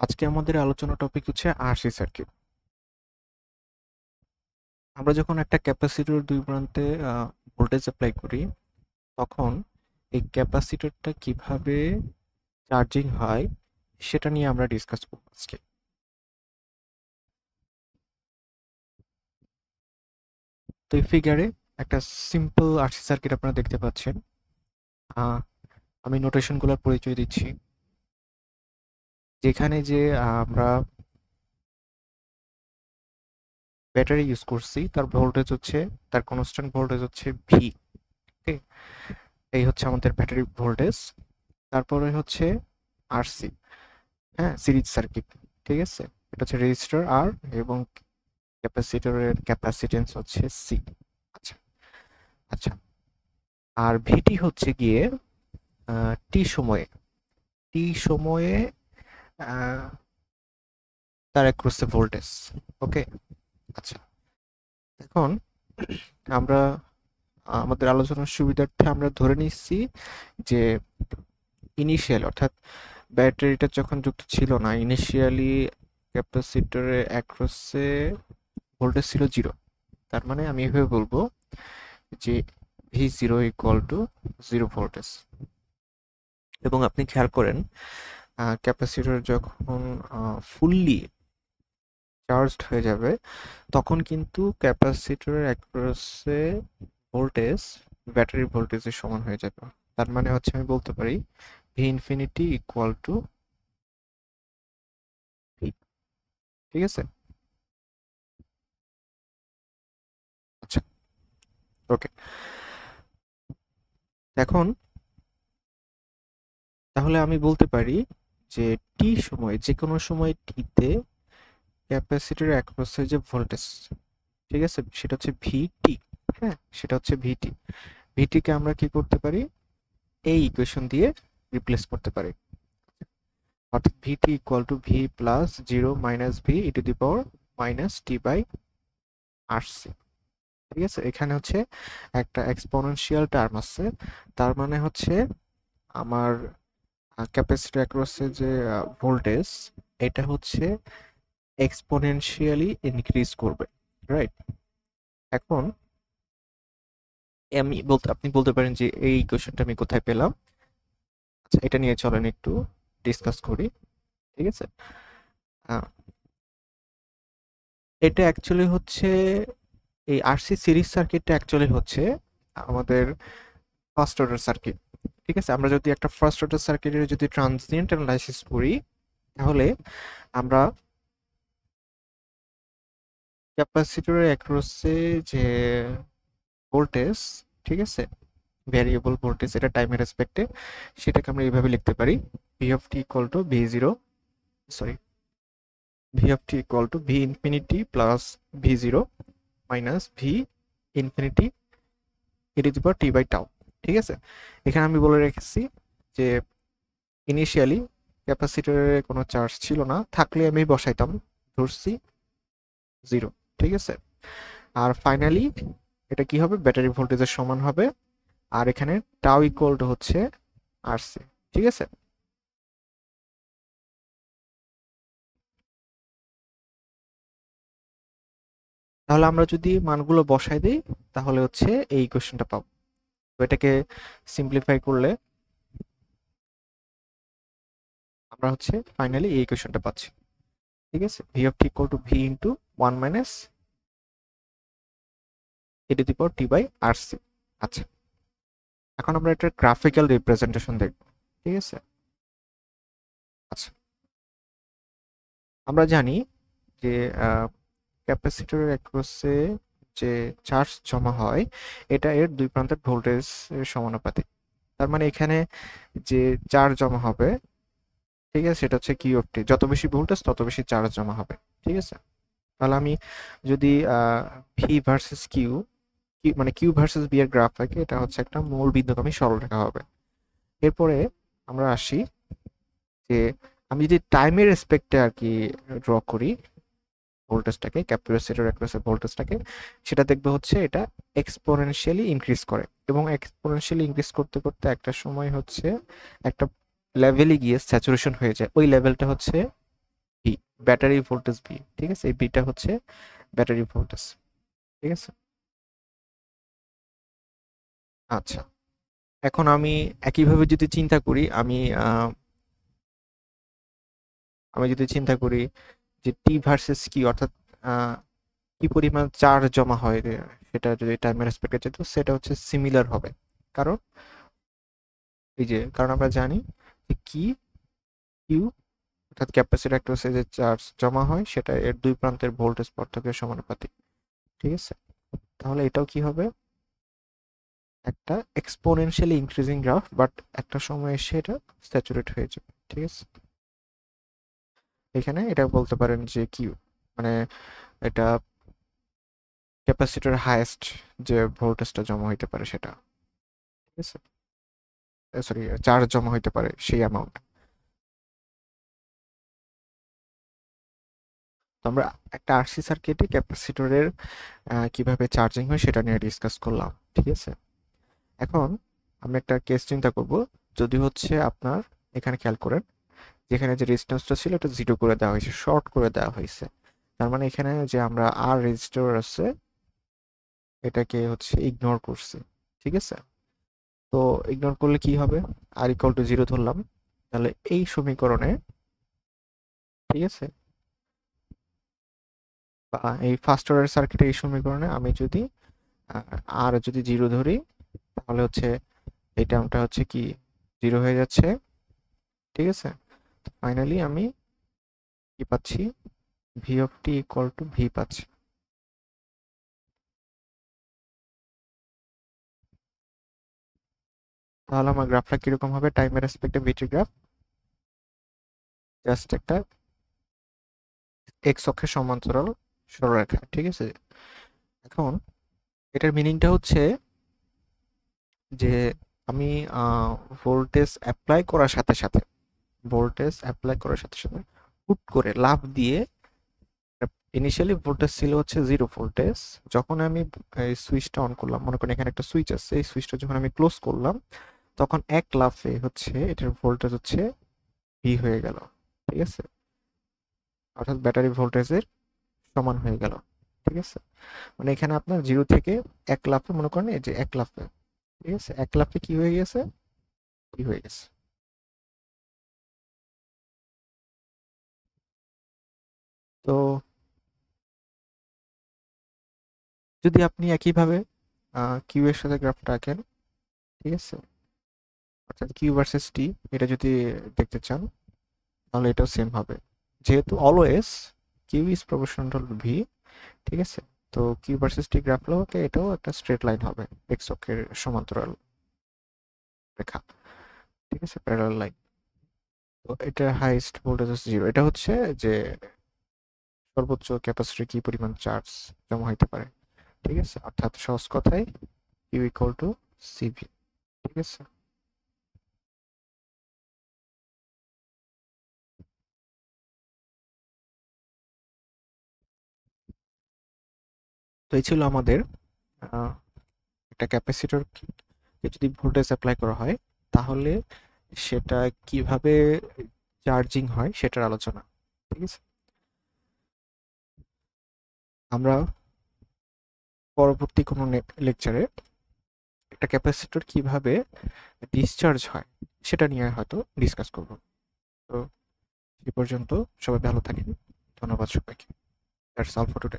আজকে আমাদের আলোচনা টপিক হচ্ছে আরসি সার্কিট। আমরা যখন একটা ক্যাপাসিটর দুই প্রান্তে ভোল্টেজ অ্যাপ্লাই করি, তখন এই ক্যাপাসিটরটা কিভাবে চার্জিং হয় সেটা নিয়ে আমরা ডিসকাস করব আজকে। তো এই ফিগারে একটা সিম্পল আরসি সার্কিট আপনারা দেখতে পাচ্ছেন। আমি নোটেশনগুলোর পরিচয় দিচ্ছি। যেখানে যে আমরা ব্যাটারি ইউজ করছি, তার ভোল্টেজ হচ্ছে, তার কনস্ট্যান্ট ভোল্টেজ হচ্ছে ভি। ওকে, এই হচ্ছে আমাদের ব্যাটারি ভোল্টেজ। তারপরে হচ্ছে আরসি, হ্যাঁ, সিরিজ সার্কিট। ঠিক আছে, এটা হচ্ছে রেজিস্টার আর, এবং ক্যাপাসিটরের ক্যাপাসিটেন্স হচ্ছে সি। আচ্ছা আচ্ছা। আর ভিটি হচ্ছে গিয়ে টি সময়ে, টি সময়ে আহ, তার অ্যাক্রসে ভোল্টেজ। ওকে, আচ্ছা। এখন আমরা আমাদের আলোচনার সুবিধার্থে আমরা ধরে নিচ্ছি যে ইনিশিয়াল, অর্থাৎ ব্যাটারিটা যখন যুক্ত ছিল না, ইনিশিয়ালি ক্যাপাসিটরের অ্যাক্রসে ভোল্টেজ ছিল জিরো। তার মানে আমি এভাবে বলবো যে V zero equal to zero voltage. এবং আপনি খেয়াল করেন, ক্যাপাসিটর যখন ফুললি চার্জড হয়ে যাবে, তখন কিন্তু ক্যাপাসিটরের অ্যাক্রসে ভোল্টেজ ব্যাটারি ভোল্টেজের সমান হয়ে যাবে। তার মানে হচ্ছে আমি বলতে পারি V infinity equal to V. ঠিক আছে, আচ্ছা, ওকে। এখন তাহলে আমি বলতে পারি যে টি সময়, যে কোনো সময় টিতে ক্যাপাসিটরের অ্যাক্রসে যে ভোল্টেজ, ঠিক আছে, সেটা হচ্ছে ভিটি। হ্যাঁ, সেটা হচ্ছে ভিটি। ভিটিকে আমরা কি করতে পারি, এই ইকুয়েশন দিয়ে রিপ্লেস করতে পারি। অর্থাৎ VT equal to V plus zero minus V e to the power minus t by RC. ঠিক আছে, এখানে হচ্ছে একটা এক্সপোনেনশিয়াল টার্ম আছে। তার মানে হচ্ছে আমার ক্যাপাসিটর অ্যাক্রসে যে ভোল্টেজ, এটা হচ্ছে এক্সপোনেনশিয়ালি ইনক্রিজ করবে, রাইট? এখন আপনি বলতে পারেন যে এই ইকুয়েশনটা আমি কোথায় পেলাম। আচ্ছা, এটা নিয়ে চলেন একটু ডিসকাস করি। ঠিক আছে, আহ, এটা অ্যাকচুয়ালি হচ্ছে, এই আরসি সিরিজ সার্কিটটা অ্যাকচুয়ালি হচ্ছে আমাদের ফার্স্ট অর্ডার সার্কিট। ঠিক আছে, আমরা যদি একটা ফার্স্ট অর্ডার সার্কিটের যদি ট্রানজিয়েন্ট অ্যানালাইসিস করি, তাহলে আমরা ক্যাপাসিটরের অ্যাক্রসে যে ভোল্টেজ, ঠিক আছে, ভ্যারিয়েবল ভোল্টেজ, এটা টাইমের রেসপেক্টে, সেটাকে আমরা এইভাবে লিখতে পারি V of t equal to V zero, sorry, V of t equal to V infinity plus V zero minus V infinity e to the power t by tau. ঠিক আছে, এখানে আমি বলে রেখেছি যে ইনিশিয়ালি ক্যাপাসিটরে কোনো চার্জ ছিল না, থাকলে আমি বসাইতাম, ধরছি জিরো। ঠিক আছে, আর ফাইনালি এটা কি হবে, ব্যাটারি ভোল্টেজের সমান হবে। আর এখানে টাউ ইকুয়াল টু হচ্ছে আরসি। ঠিক আছে, তাহলে আমরা যদি মানগুলো বসাই দিই, তাহলে হচ্ছে এই ইকুয়েশনটা পাবো। তো এটাকে সিম্পলিফাই করলে আমরা হচ্ছে ফাইনালি এই ইকুয়েশনটা পাচ্ছি। ঠিক আছে, V of t equal to V into one minus e to the power t by RC. আচ্ছা, এখন আমরা একটা গ্রাফিক্যাল রিপ্রেজেন্টেশন দেখব। ঠিক আছে, আচ্ছা, আমরা জানি যে ক্যাপাসিটরের অ্যাক্রসে যে চার্জ জমা হয়, এটা এর দুই প্রান্তের ভোল্টেজ এর সমানুপাতিক। তার মানে এখানে যে চার্জ জমা হবে, ঠিক আছে, সেটা হচ্ছে কিউ অফ টি। যত বেশি ভোল্টেজ তত বেশি চার্জ জমা হবে। ঠিক আছে, তাহলে আমি যদি ভি ভার্সেস কিউ, মানে কিউ ভার্সেস বি এর গ্রাফ থাকে, এটা হচ্ছে একটা মূল বিন্দুগামী সরলরেখা হবে। এরপরে আমরা আসি যে আমি যদি টাইমের রেসপেক্টে আর কি ড্র করি ভোল্টেজটাকে, ক্যাপাসিটর অ্যাক্রসের ভোল্টেজটাকে, সেটা দেখবে হচ্ছে এটা এক্সপোনেনশিয়ালি ইনক্রিজ করে, এবং এক্সপোনেনশিয়ালি ইনক্রিজ করতে করতে একটা সময় হচ্ছে একটা লেভেলে গিয়ে স্যাচুরেশন হয়ে যায়। ওই লেভেলটা হচ্ছে ব্যাটারি ভোল্টেজ ভি, ঠিক আছে, এই বিটা হচ্ছে ব্যাটারি ভোল্টেজ, ঠিক আছে। আচ্ছা, এখন আমি একইভাবে যদি চিন্তা করি, আমি যদি চিন্তা করি যে টি ভার্সেস কি, অর্থাৎ আহ, কি পরিমাণ চার্জ জমা হয় সেটা যদি টাইমের রেসপেক্টে যেত, সেটা হচ্ছে সিমিলার হবে। কারণ কারণ আমরা জানি যে কি কিউ, অর্থাৎ ক্যাপাসিটর একটা হচ্ছে যে চার্জ জমা হয়, সেটা এর দুই প্রান্তের ভোল্টেজ পার্থক্যের সমানুপাতিক, ঠিক আছে। তাহলে এটাও কি হবে, একটা এক্সপোনেনশিয়ালি ইনক্রিজিং গ্রাফ, বাট একটা সময় এসে এটা স্যাচুরেট হয়ে যাবে, ঠিক আছে। এখানে এটা বলতে পারেন যে কিউ মানে এটা ক্যাপাসিটর হাইয়েস্ট যে ভোল্টেজটা জমা হইতে পারে সেটা, ঠিক আছে, সরি, চার্জ জমা হইতে পারে সেই অ্যামাউন্ট। তো আমরা একটা আরসি সার্কিটে ক্যাপাসিটরের কিভাবে চার্জিং হয় সেটা নিয়ে ডিসকাস করলাম, ঠিক আছে। এখন আমি একটা কেস চিন্তা করব, যদি হচ্ছে আপনার এখানে খেয়াল করেন, যেখানে যে রেজিস্ট্যান্সটা ছিল এটা জিরো করে দেওয়া হয়েছে, শর্ট করে দেওয়া হয়েছে। তার মানে এখানে যে আমরা আর রেজিস্টার আছে এটাকে হচ্ছে ইগনোর করছি, ঠিক আছে। তো ইগনোর করলে কি হবে, আর ইকুয়াল টু জিরো ধরলাম, তাহলে এই সমীকরণে, ঠিক আছে, বা এই ফার্স্ট অর্ডার সার্কিটের এই সমীকরণে আমি যদি আর যদি জিরো ধরি, তাহলে হচ্ছে এই টার্মটা হচ্ছে কি জিরো হয়ে যাচ্ছে, ঠিক আছে। ফাইনালি আমি কি পাচ্ছি, V of t equal to V পাচ্ছি। তাহলে আমার গ্রাফটা কিরকম হবে, টাইমের রেসপেক্টে ভিটি গ্রাফ, জাস্ট একটা এক্স অক্ষের সমান্তরাল সরলরেখা, ঠিক আছে। এখন এটার মিনিংটা হচ্ছে যে আমি ভোল্টেজ অ্যাপ্লাই করার সাথে সাথে ভোল্টেজ অ্যাপ্লাই করার সাথে সাথে হুট করে লাফ দিয়ে, ইনিশিয়ালি ভোল্টেজ ছিল হচ্ছে জিরো ভোল্টেজ, যখন আমি এই সুইচটা অন করলাম, মনে করেন এখানে একটা সুইচ আছে, এই সুইচটা যখন আমি ক্লোজ করলাম, তখন এক লাফে হচ্ছে এটার ভোল্টেজ হচ্ছে ভি হয়ে গেল, ঠিক আছে, অর্থাৎ ব্যাটারি ভোল্টেজের সমান হয়ে গেল, ঠিক আছে। মানে এখানে আপনার জিরো থেকে এক লাফে, মনে করেন এই যে এক লাফে, ঠিক আছে, এক লাফে কি হয়ে গেছে, কি হয়ে গেছে। তো যদি আপনি একইভাবে কিউ এর সাথে গ্রাফটা আঁকেন, ঠিক আছে, অর্থাৎ কিউ ভার্সেস টি, এটা যদি দেখতে চান তাহলে এটাও সেম হবে, যেহেতু always q is proportional to V, ঠিক আছে। তো কিউ ভার্সেস টি গ্রাফ হলে এটাও একটা স্ট্রেট লাইন হবে, এক্স অক্ষের সমান্তরাল রেখা, ঠিক আছে, প্যারালাল লাইন। তো এটা হাইয়েস্ট ভোল্টেজ হচ্ছে জিরো, এটা হচ্ছে যে সর্বোচ্চ ক্যাপাসিটরে কি পরিমাণ চার্জ জমা হইতে পারে, ঠিক আছে, অর্থাৎ সহজ কথায় কিউ ইকুয়াল টু সিভি, ঠিক আছে। তো এই ছিল আমাদের আহ, একটা ক্যাপাসিটর যদি ভোল্টেজ অ্যাপ্লাই করা হয় তাহলে সেটা কিভাবে চার্জিং হয় সেটার আলোচনা, ঠিক আছে। আমরা পরবর্তী কোনো লেকচারে একটা ক্যাপাসিটর কিভাবে ডিসচার্জ হয় সেটা নিয়ে হয়তো ডিসকাস করব। তো এ পর্যন্ত সবাই ভালো থাকেন, ধন্যবাদ সবাইকে। That's all for today.